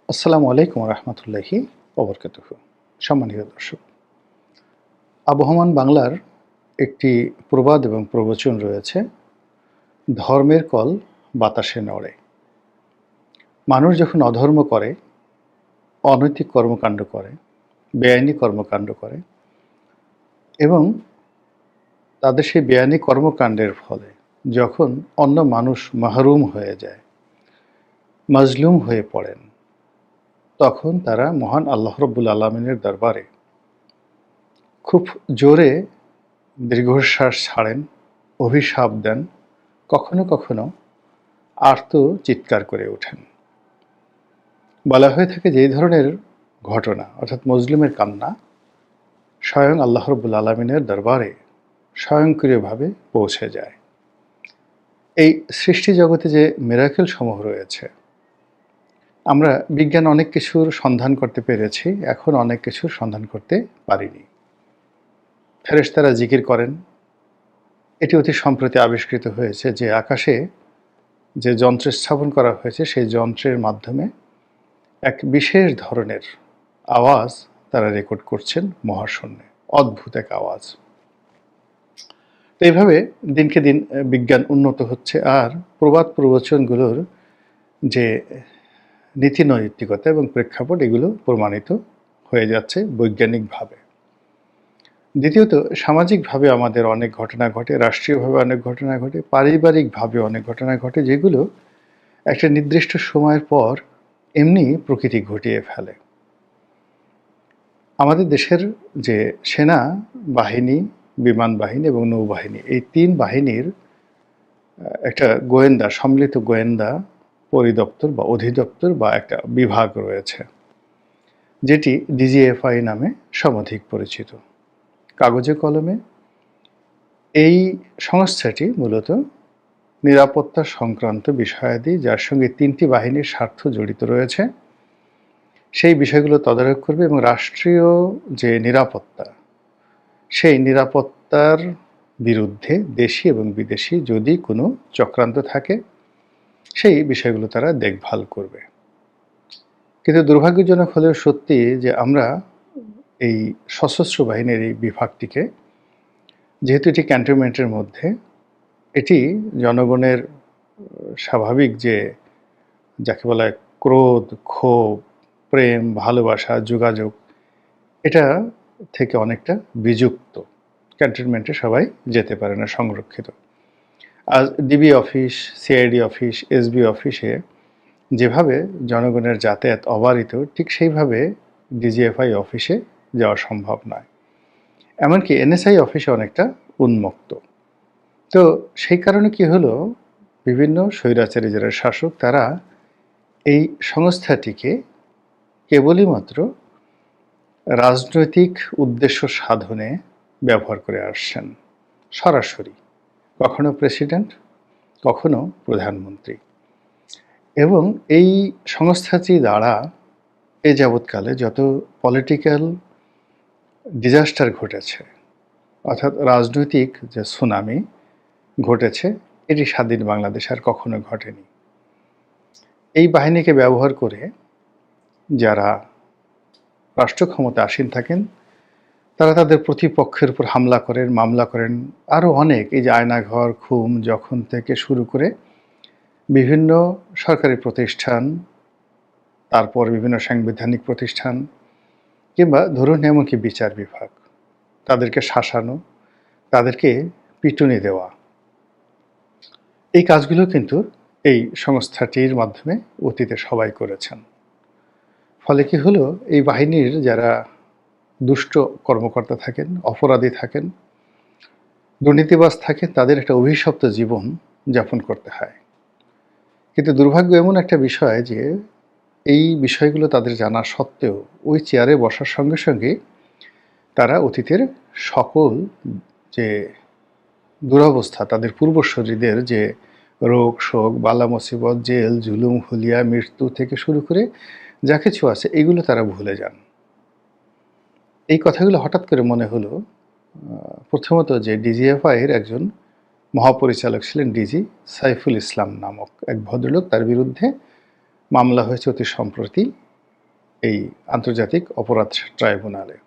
আসসালামু আলাইকুম রহমতুল্লাহি ওবরকাতুহু। সম্মানিত দর্শক, আবহমান বাংলার একটি প্রবাদ এবং প্রবচন রয়েছে, ধর্মের কল বাতাসে নড়ে। মানুষ যখন অধর্ম করে, অনৈতিক কর্মকাণ্ড করে, বেআইনি কর্মকাণ্ড করে এবং তাদের সেই বেআইনি কর্মকাণ্ডের ফলে যখন অন্য মানুষ মাহরুম হয়ে যায়, মাজলুম হয়ে পড়েন, তখন তারা মহান আল্লাহ রব্বুল আলমিনের দরবারে খুব জোরে দীর্ঘশ্বাস ছাড়েন, অভিশাপ দেন, কখনো কখনো আর্ত চিৎকার করে ওঠেন। বলা হয়ে থাকে যে এই ধরনের ঘটনা অর্থাৎ মজলুমের কান্না স্বয়ং আল্লাহ রব্বুল আলমিনের দরবারে স্বয়ংক্রিয়ভাবে পৌঁছে যায়। এই সৃষ্টি জগতে যে মিরাকেল সমূহ রয়েছে, আমরা বিজ্ঞান অনেক কিছুর সন্ধান করতে পেরেছি, এখন অনেক কিছুর সন্ধান করতে পারিনি। ফেরেশতারা জিকির করেন। এটি অতি সম্প্রতি আবিষ্কৃত হয়েছে যে আকাশে যে যন্ত্র স্থাপন করা হয়েছে সেই যন্ত্রের মাধ্যমে এক বিশেষ ধরনের আওয়াজ তারা রেকর্ড করছেন মহাশূন্যে, অদ্ভুত এক আওয়াজ। তো এইভাবে দিনকে দিন বিজ্ঞান উন্নত হচ্ছে, আর প্রবাদ প্রবচনগুলোর যে নীতি নৈতিকতা এবং প্রেক্ষাপট এগুলো প্রমাণিত হয়ে যাচ্ছে বৈজ্ঞানিকভাবে। দ্বিতীয়ত, সামাজিকভাবে আমাদের অনেক ঘটনা ঘটে, রাষ্ট্রীয়ভাবে অনেক ঘটনা ঘটে, পারিবারিকভাবে অনেক ঘটনা ঘটে, যেগুলো একটা নির্দিষ্ট সময়ের পর এমনি প্রকৃতি ঘটিয়ে ফেলে। আমাদের দেশের যে সেনা বাহিনী, বিমান বাহিনী এবং নৌবাহিনী, এই তিন বাহিনীর একটা গোয়েন্দা, সম্মিলিত গোয়েন্দা পরিদপ্তর বা অধিদপ্তর বা একটা বিভাগ রয়েছে, যেটি ডিজিএফআই নামে সমধিক পরিচিত। কাগজে কলমে এই সংস্থাটি মূলত নিরাপত্তা সংক্রান্ত বিষয়াদি, যার সঙ্গে তিনটি বাহিনীর স্বার্থ জড়িত রয়েছে, সেই বিষয়গুলো তদারক করবে এবং রাষ্ট্রীয় যে নিরাপত্তা, সেই নিরাপত্তার বিরুদ্ধে দেশি এবং বিদেশি যদি কোনো চক্রান্ত থাকে, সেই বিষয়গুলো তারা দেখভাল করবে। কিন্তু দুর্ভাগ্যজনক হলেও সত্যি যে আমরা এই সশস্ত্র বাহিনীর এই বিভাগটিকে, যেহেতু এটি ক্যান্টনমেন্টের মধ্যে, এটি জনগণের স্বাভাবিক যে যাকে বলা হয় ক্রোধ, ক্ষোভ, প্রেম, ভালোবাসা, যোগাযোগ, এটা থেকে অনেকটা বিযুক্ত। ক্যান্টনমেন্টে সবাই যেতে পারে না, সংরক্ষিত। আজ DB office, CID office, SB অফিসে যেভাবে জনগণের যাতায়াত অবারিত, ঠিক সেইভাবে ডিজিএফআই অফিসে যাওয়া সম্ভব নয়। এমনকি এনএসআই অফিসে অনেকটা উন্মুক্ত। তো সেই কারণে কি হলো, বিভিন্ন স্বৈরাচারী যারা শাসক, তারা এই সংস্থাটিকে কেবলই মাত্র রাজনৈতিক উদ্দেশ্য সাধনে ব্যবহার করে আসছেন, সরাসরি। কখনো প্রেসিডেন্ট, কখনো প্রধানমন্ত্রী। এবং এই সংস্থাটি দ্বারা এ যাবৎকালে যত পলিটিক্যাল ডিজাস্টার ঘটেছে, অর্থাৎ রাজনৈতিক যে সুনামি ঘটেছে, এটি স্বাধীন বাংলাদেশ আর কখনো ঘটেনি। এই বাহিনীকে ব্যবহার করে যারা রাষ্ট্র ক্ষমতা আসীন থাকেন, তারা তাদের প্রতিপক্ষের উপর হামলা করেন, মামলা করেন, আরও অনেক। এই যে আয়নাঘর, খুন যখন থেকে শুরু করে বিভিন্ন সরকারি প্রতিষ্ঠান, তারপর বিভিন্ন সাংবিধানিক প্রতিষ্ঠান, কিংবা ধরুন এমনকি বিচার বিভাগ, তাদেরকে শাসানো, তাদেরকে পিটুনি দেওয়া, এই কাজগুলো কিন্তু এই সংস্থাটির মাধ্যমে অতীতে সবাই করেছেন। ফলে কি হলো, এই বাহিনীর যারা দুষ্ট কর্মকর্তা থাকেন, অপরাধী থাকেন, দুর্নীতিবাজ থাকেন, তাদের একটা অভিশপ্ত জীবন যাপন করতে হয়। কিন্তু দুর্ভাগ্য এমন একটা বিষয় যে এই বিষয়গুলো তাদের জানা সত্ত্বেও ওই চেয়ারে বসার সঙ্গে সঙ্গে তারা অতীতের সকল যে দুরবস্থা, তাদের পূর্বসূরীদের যে রোগ শোক, বালা মুসিবত, জেল, জুলুম, হুলিয়া, মৃত্যু থেকে শুরু করে যা কিছু আছে, এগুলো তারা ভুলে যান। এই কথাগুলো হঠাৎ করে মনে হলো, প্রথমত যে ডিজিএফআইয়ের একজন মহাপরিচালক ছিলেন ডিজি সাইফুল ইসলাম নামক এক ভদ্রলোক, তার বিরুদ্ধে মামলা হয়েছে অতি সম্প্রতি এই আন্তর্জাতিক অপরাধ ট্রাইব্যুনালে,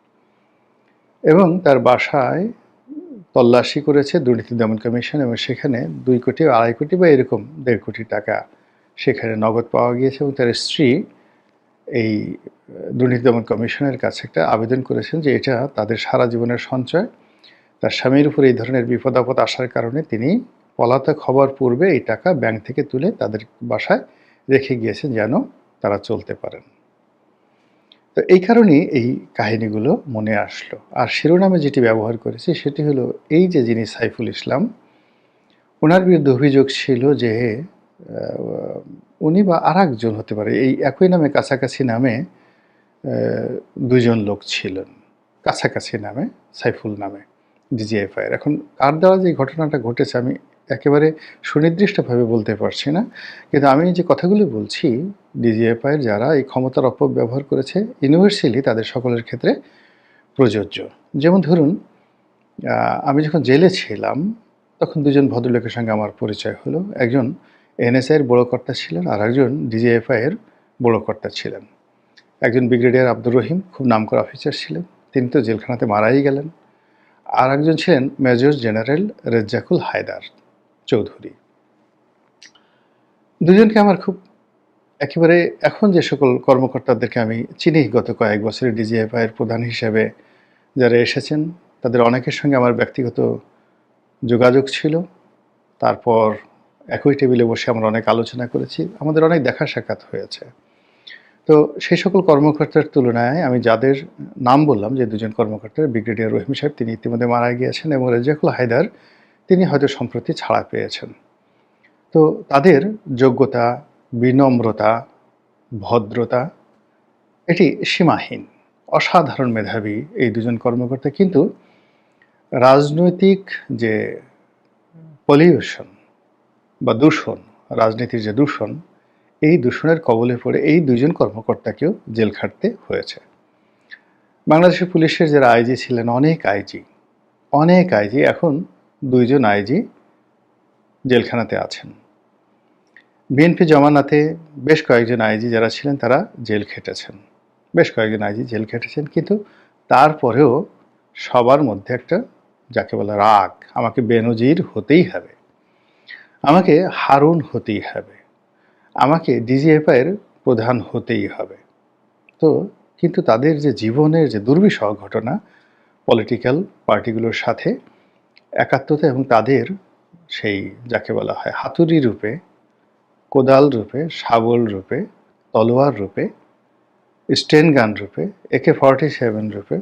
এবং তার বাসায় তল্লাশি করেছে দুর্নীতি দমন কমিশন, এবং সেখানে 2 কোটি 2.5 কোটি বা এরকম 1.5 কোটি টাকা সেখানে নগদ পাওয়া গিয়েছে। এবং তার স্ত্রী এই দুর্নীতি দমন কমিশনের কাছে একটা আবেদন করেছেন যে এটা তাদের সারা জীবনের সঞ্চয়, তার স্বামীর উপর এই ধরনের বিপদ আপদ আসার কারণে তিনি পলাতক হবার পূর্বে এই টাকা ব্যাংক থেকে তুলে তাদের বাসায় রেখে গিয়েছেন যেন তারা চলতে পারেন। তো এই কারণেই এই কাহিনীগুলো মনে আসলো। আর শিরোনামে যেটি ব্যবহার করেছি সেটি হলো এই যে যিনি সাইফুল ইসলাম, ওনার বিরুদ্ধে অভিযোগ ছিল যে উনি বা আরেকজন হতে পারে, এই একই নামে কাছাকাছি নামে 2 জন লোক ছিলেন, কাছাকাছি নামে সাইফুল নামে ডিজিএফআইয়ের। এখন কার দ্বারা যে ঘটনাটা ঘটেছে আমি একেবারে সুনির্দিষ্টভাবে বলতে পারছি না, কিন্তু আমি যে কথাগুলো বলছি ডিজিএফআইয়ের যারা এই ক্ষমতার অপব্যবহার করেছে ইউনিভার্সালি তাদের সকলের ক্ষেত্রে প্রযোজ্য। যেমন ধরুন, আমি যখন জেলে ছিলাম তখন 2 জন ভদ্রলোকের সঙ্গে আমার পরিচয় হলো। একজন এনএসআইয়ের বড় কর্তা ছিলেন, আর একজন ডিজিএফআইয়ের বড় কর্তা ছিলেন। একজন ব্রিগেডিয়ার আব্দুর রহিম, খুব নামকরা অফিসার ছিলেন, তিনি তো জেলখানাতে মারাই গেলেন। আর একজন ছিলেন মেজর জেনারেল রেজ্জাকুল হায়দার চৌধুরী। 2 জনকে আমার খুব একেবারে, এখন যে সকল কর্মকর্তাদেরকে আমি চিনি গত কয়েক বছরে ডিজিএফআইয়ের প্রধান হিসেবে যারা এসেছেন তাদের অনেকের সঙ্গে আমার ব্যক্তিগত যোগাযোগ ছিল। তারপর একই টেবিলে বসে আমরা অনেক আলোচনা করেছি, আমাদের অনেক দেখা সাক্ষাৎ হয়েছে। তো সেই সকল কর্মকর্তার তুলনায় আমি যাদের নাম বললাম যে 2 জন কর্মকর্তা, ব্রিগেডিয়ার রহিম সাহেব তিনি ইতিমধ্যে মারা গিয়েছেন, এবং রেজ্জাকুল হায়দার তিনি হয়তো সম্প্রতি ছাড়া পেয়েছেন। তো তাদের যোগ্যতা, বিনম্রতা, ভদ্রতা এটি সীমাহীন, অসাধারণ মেধাবী এই 2 জন কর্মকর্তা। কিন্তু রাজনৈতিক যে পলিউশন বা দূষণ, রাজনীতির যে দূষণ, এই দূষণের কবলে পড়ে এই 2 জন কর্মকর্তাকেও জেল খাটতে হয়েছে। বাংলাদেশের পুলিশের যারা আইজি ছিলেন, অনেক আইজি, এখন 2 জন আইজি জেলখানাতে আছেন। বিএনপি জমানাতে বেশ কয়েকজন আইজি যারা ছিলেন তারা জেল খেটেছেন, বেশ কয়েকজন আইজি জেল খেটেছেন। কিন্তু তারপরেও সবার মধ্যে একটা যাকে বলে রাগ, আমাকে বেনজির হতেই হবে, আমাকে হারুন হতেই হবে, আমাকে ডিজিএফআইয়ের প্রধান হতেই হবে। তো কিন্তু তাদের যে জীবনের যে দুর্বিষহ ঘটনা, পলিটিক্যাল পার্টিগুলোর সাথে একাত্মতা, এবং তাদের সেই যাকে বলা হয় হাতুড়ি রূপে, কোদাল রূপে, শাবল রূপে, তলোয়ার রূপে, স্টেন গান রূপে, AK-47 রূপে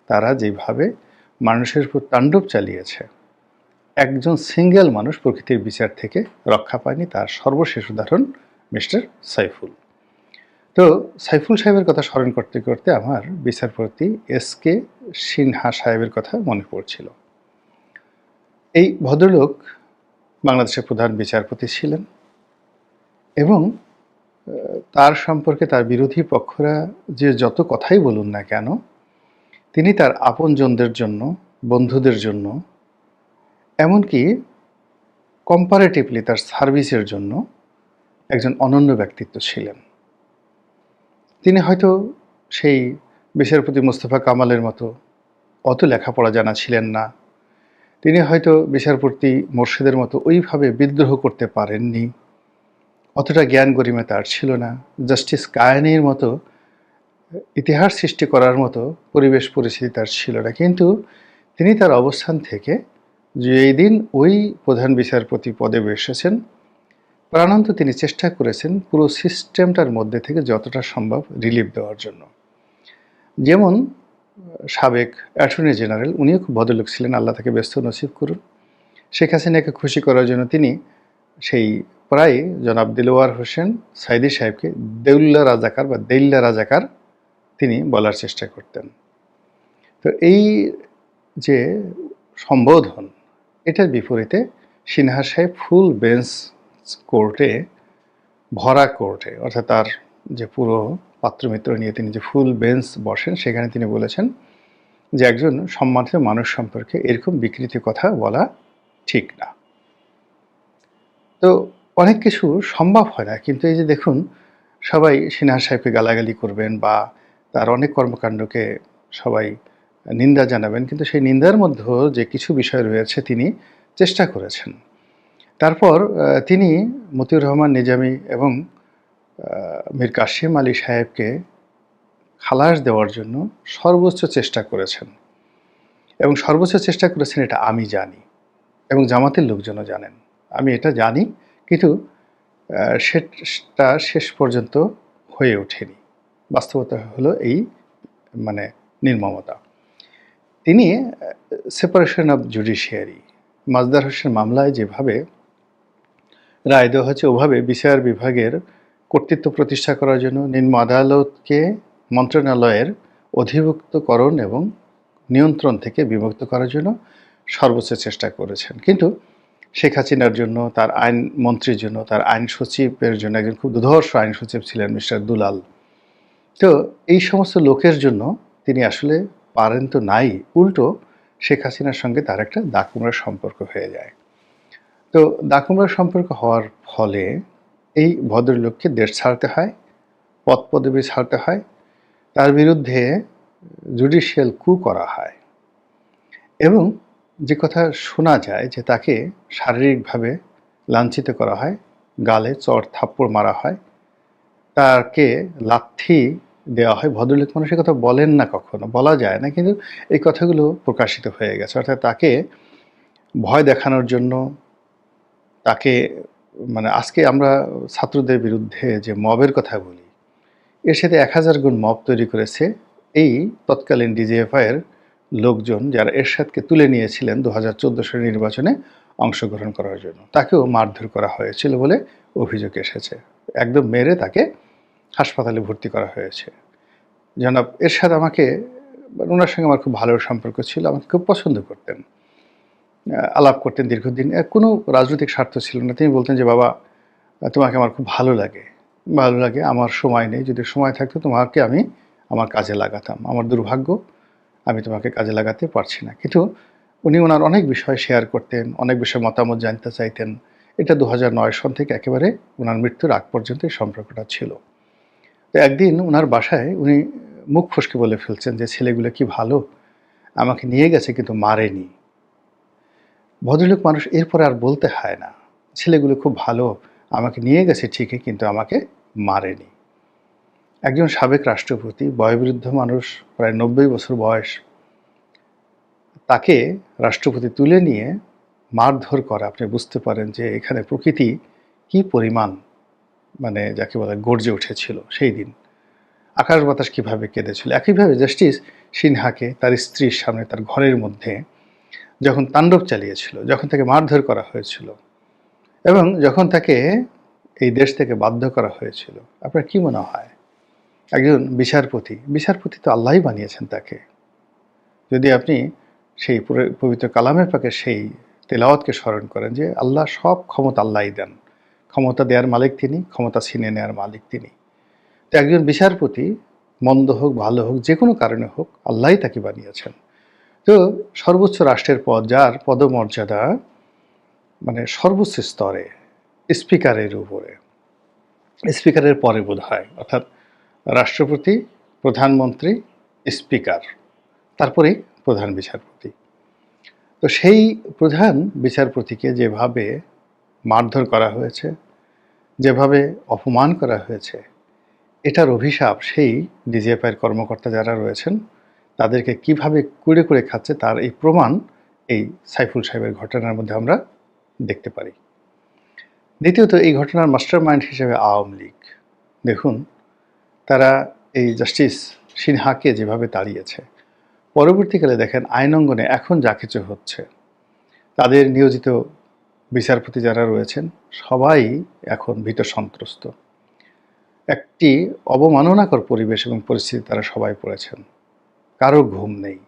তারা যেভাবে মানুষের উপর তাণ্ডব চালিয়েছে, একজন সিঙ্গেল মানুষ প্রকৃতির বিচার থেকে রক্ষা পায়নি, তার সর্বশেষ উদাহরণ মিস্টার সাইফুল। তো সাইফুল সাহেবের কথা স্মরণ করতে করতে আমার বিচারপতি SK সিনহা সাহেবের কথা মনে পড়ছিল। এই ভদ্রলোক বাংলাদেশের প্রধান বিচারপতি ছিলেন, এবং তার সম্পর্কে তার বিরোধী পক্ষরা যে যত কথাই বলুন না কেন, তিনি তার আপনজনদের জন্য, বন্ধুদের জন্য, এমনকি কম্পারেটিভলি তার সার্ভিসের জন্য একজন অনন্য ব্যক্তিত্ব ছিলেন। তিনি হয়তো সেই বিচারপতি মোস্তফা কামালের মতো অত লেখাপড়া জানা ছিলেন না, তিনি হয়তো বিচারপতি মোর্শেদের মতো ওইভাবে বিদ্রোহ করতে পারেননি, অতটা জ্ঞান গরিমা তার ছিল না, জাস্টিস কায়েনির মতো ইতিহাস সৃষ্টি করার মতো পরিবেশ পরিস্থিতি তার ছিল না। কিন্তু তিনি তার অবস্থান থেকে যে এই দিন ওই প্রধান বিচারপতি পদে বসেছেন, প্রাণান্ত তিনি চেষ্টা করেছেন পুরো সিস্টেমটার মধ্যে থেকে যতটা সম্ভব রিলিফ দেওয়ার জন্য। যেমন সাবেক অ্যাটর্নি জেনারেল, উনিও খুব ভদ্রলোক ছিলেন, আল্লাহ তাকে ব্যস্ত নসিব করুন। শেখ হাসিনাকে খুশি করার জন্য তিনি সেই প্রায় জনাব দিলওয়ার হোসেন সাইদি সাহেবকে দেউল্লা রাজাকার বা দেইল্লা রাজাকার তিনি বলার চেষ্টা করতেন। তো এই যে সম্বোধন, এটার বিপরীতে সিনহা সাহেব ফুল বেঞ্চ কোর্টে, ভরা কোর্টে, অর্থাৎ তার যে পুরো পাত্রমিত্র নিয়ে তিনি যে ফুল বেঞ্চ বসেন, সেখানে তিনি বলেছেন যে একজন সম্মানিত মানুষ সম্পর্কে এরকম বিকৃত কথা বলা ঠিক না। তো অনেক কিছু সম্ভব হয় না, কিন্তু এই যে দেখুন সবাই সিনহা সাহেবকে গালাগালি করবেন বা তার অনেক কর্মকাণ্ডকে সবাই নিন্দা জানাবেন, কিন্তু সেই নিন্দার মধ্যেও যে কিছু বিষয় রয়েছে তিনি চেষ্টা করেছেন। তারপর তিনি মতিউর রহমান নিজামী এবং মীর কাসেম আলী সাহেবকে খালাস দেওয়ার জন্য সর্বোচ্চ চেষ্টা করেছেন, এবং সর্বোচ্চ চেষ্টা করেছেন এটা আমি জানি এবং জামাতের লোকজনও জানেন। আমি এটা জানি, কিন্তু সেটা শেষ পর্যন্ত হয়ে ওঠেনি। বাস্তবতা হলো এই মানে নির্মমতা। তিনি সেপারেশন অফ জুডিশিয়ারি, মাজদার হোসেন মামলায় যেভাবে রায় দেওয়া হয়েছে ওভাবে বিচার বিভাগের কর্তৃত্ব প্রতিষ্ঠা করার জন্য নিম্ন আদালতকে মন্ত্রণালয়ের অধিভুক্তকরণ এবং নিয়ন্ত্রণ থেকে বিমুক্ত করার জন্য সর্বোচ্চ চেষ্টা করেছেন। কিন্তু শেখ হাসিনার জন্য, তার আইন মন্ত্রীর জন্য, তার আইন সচিবের জন্য, একজন খুব দুর্ধর্ষ আইন সচিব ছিলেন মিস্টার দুলাল, তো এই সমস্ত লোকের জন্য তিনি আসলে পারেন তো নাই, উল্টো শেখ হাসিনার সঙ্গে তার একটা দাকুমরার সম্পর্ক হয়ে যায়। তো দাকুমরার সম্পর্ক হওয়ার ফলে এই ভদ্রলোককে দেশ ছাড়তে হয়, পদ পদবি ছাড়তে হয়, তার বিরুদ্ধে জুডিশিয়াল কু করা হয়, এবং যে কথা শোনা যায় যে তাকে শারীরিকভাবে লাঞ্ছিত করা হয়, গালে চড় থাপ্পড় মারা হয়, তাকে লাথি দেওয়া হয়। ভদ্রলোক মানুষের কথা বলেন না, কখনো বলা যায় না, কিন্তু এই কথাগুলো প্রকাশিত হয়ে গেছে। অর্থাৎ তাকে ভয় দেখানোর জন্য, তাকে আজকে আমরা ছাত্রদের বিরুদ্ধে যে মবের কথা বলি, এর সাথে 1000 গুণ মব তৈরি করেছে এই তৎকালীন ডিজিএফআইয়ের লোকজন, যারা এরশাদকে তুলে নিয়েছিলেন 2014 সালের নির্বাচনে অংশগ্রহণ করার জন্য। তাকেও মারধর করা হয়েছিল বলে অভিযোগ এসেছে। একদম মেরে তাকে হাসপাতালে ভর্তি করা হয়েছে। জনাব এরশাদ আমাকে, ওনার সঙ্গে আমার খুব ভালো সম্পর্ক ছিল, আমাকে খুব পছন্দ করতেন, আলাপ করতেন দীর্ঘদিন। কোনো রাজনৈতিক স্বার্থ ছিল না। তিনি বলতেন যে, বাবা তোমাকে আমার খুব ভালো লাগে, আমার সময় নেই, যদি সময় থাকতো তোমাকে আমি আমার কাজে লাগাতাম। আমার দুর্ভাগ্য, আমি তোমাকে কাজে লাগাতে পারছি না। কিন্তু উনি ওনার অনেক বিষয় শেয়ার করতেন, অনেক বিষয়ে মতামত জানতে চাইতেন। এটা 2009 সন থেকে একেবারে ওনার মৃত্যুর আগ পর্যন্ত এই সম্পর্কটা ছিল। তো একদিন ওনার বাসায় উনি মুখ ফসকে বলে ফেলছেন যে, ছেলেগুলো কি ভালো, আমাকে নিয়ে গেছে কিন্তু মারেনি। ভদ্রলোক মানুষ, এরপরে আর বলতে হয় না, ছেলেগুলো খুব ভালো, আমাকে নিয়ে গেছে ঠিকই, কিন্তু আমাকে মারেনি। একজন সাবেক রাষ্ট্রপতি, বয়োবৃদ্ধ মানুষ, প্রায় 90 বছর বয়স, তাকে রাষ্ট্রপতি তুলে নিয়ে মারধর করা, আপনি বুঝতে পারেন যে এখানে প্রকৃতি কি পরিমাণ যাকে বলে গর্জে উঠেছিল সেই দিন। আকাশ বাতাস কীভাবে কেঁদেছিল। একইভাবে জাস্টিস সিনহাকে তার স্ত্রীর সামনে তার ঘরের মধ্যে যখন তাণ্ডব চালিয়েছিল, যখন তাকে মারধর করা হয়েছিল এবং যখন তাকে এই দেশ থেকে বাধ্য করা হয়েছিল, আপনার কি মনে হয় একজন বিচারপতি তো আল্লাহই বানিয়েছেন তাকে। যদি আপনি সেই পবিত্র কালামের পাকে সেই তেলাওয়াতকে স্মরণ করেন যে আল্লাহ সব ক্ষমতা আল্লাহই দেন, ক্ষমতা দেওয়ার মালিক তিনি, ক্ষমতা ছিনিয়ে নেওয়ার মালিক তিনি। তো একজন বিচারপতি মন্দ হোক ভালো হোক, যে কোনো কারণে হোক, আল্লাহই তাকে বানিয়েছেন। তো সর্বোচ্চ রাষ্ট্রের পদ, যার পদমর্যাদা সর্বোচ্চ স্তরে, স্পিকারের উপরে, স্পিকারের পরে বোধ হয়, অর্থাৎ রাষ্ট্রপতি, প্রধানমন্ত্রী, স্পিকার, তারপরেই প্রধান বিচারপতি। তো সেই প্রধান বিচারপতিকে যেভাবে মারধর করা হয়েছে, যেভাবে অপমান করা হয়েছে, এটার অভিশাপ সেই ডিজিএফআইয়ের কর্মকর্তা যারা রয়েছেন তাদেরকে কিভাবে কুড়ে কুড়ে খাচ্ছে, তার এই প্রমাণ এই সাইফুল সাহেবের ঘটনার মধ্যে আমরা দেখতে পারি। দ্বিতীয়ত, এই ঘটনার মাস্টার মাইন্ড হিসেবে আওয়ামী লীগ। দেখুন, তারা এই জাস্টিস সিনহাকে যেভাবে তাড়িয়েছে, পরবর্তীকালে দেখেন আইন অঙ্গনে এখন যা কিছু হচ্ছে, তাদের নিয়োজিত বিচারপতি যারা রয়েছেন সবাই এখন ভীত সন্ত্রস্ত। একটি অবমাননাকর পরিবেশ এবং পরিস্থিতি তারা সবাই পড়েছেন, কারো ঘুম নেই।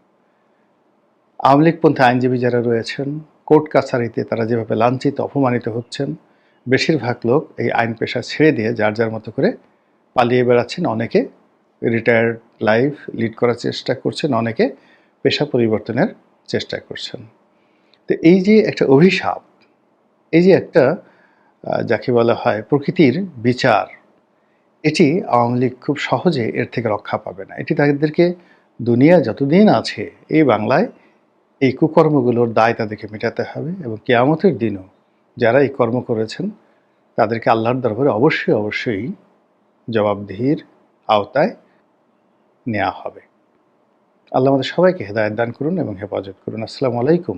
আওয়ামী লীগপন্থী আইনজীবী যারা রয়েছেন, কোর্ট কাছারিতে তারা যেভাবে লাঞ্ছিত অপমানিত হচ্ছেন, বেশিরভাগ লোক এই আইন পেশা ছেড়ে দিয়ে যার যার মতো করে পালিয়ে বেড়াচ্ছেন। অনেকে রিটায়ার্ড লাইফ লিড করার চেষ্টা করছেন, অনেকে পেশা পরিবর্তনের চেষ্টা করছেন। তো এই যে একটা এটি আওয়ামী লীগ খুব সহজে এর থেকে রক্ষা পাবে না। এটি তাদেরকে দুনিয়া যতদিন আছে এই বাংলায় এই কুকর্মগুলোর দায় তাদেরকে মেটাতে হবে এবং কিয়ামতের দিনও যারা এই কর্ম করেছেন তাদেরকে আল্লাহর দরবারে অবশ্যই জবাবদিহির আওতায় নেওয়া হবে। আল্লাহ আমাদের সবাইকে হেদায়েত দান করুন এবং হেফাজত করুন। আসসালামু আলাইকুম